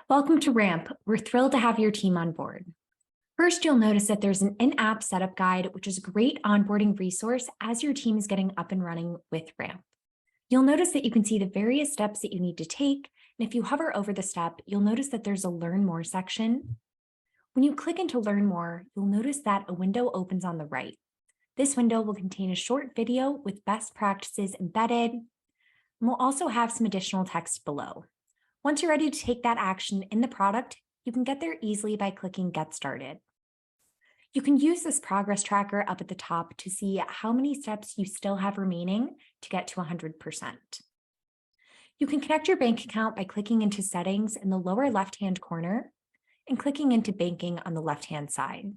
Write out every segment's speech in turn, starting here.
Welcome to Ramp. We're thrilled to have your team on board. First, you'll notice that there's an in-app setup guide, which is a great onboarding resource as your team is getting up and running with Ramp. You'll notice that you can see the various steps that you need to take, and if you hover over the step, you'll notice that there's a Learn More section. When you click into Learn More, you'll notice that a window opens on the right. This window will contain a short video with best practices embedded, and we'll also have some additional text below. Once you're ready to take that action in the product, you can get there easily by clicking Get Started. You can use this progress tracker up at the top to see how many steps you still have remaining to get to 100%. You can connect your bank account by clicking into Settings in the lower left-hand corner and clicking into Banking on the left-hand side.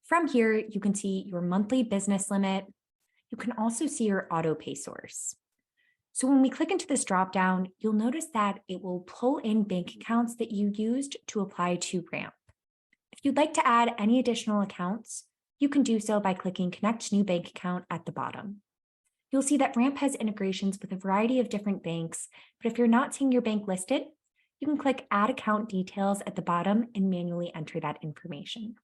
From here, you can see your monthly business limit. You can also see your auto pay source. So when we click into this dropdown, you'll notice that it will pull in bank accounts that you used to apply to Ramp. If you'd like to add any additional accounts, you can do so by clicking Connect New Bank Account at the bottom. You'll see that Ramp has integrations with a variety of different banks, but if you're not seeing your bank listed, you can click Add Account Details at the bottom and manually enter that information.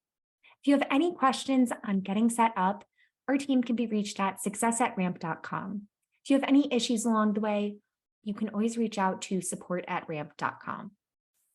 If you have any questions on getting set up, our team can be reached at success@ramp.com. If you have any issues along the way, you can always reach out to support@ramp.com.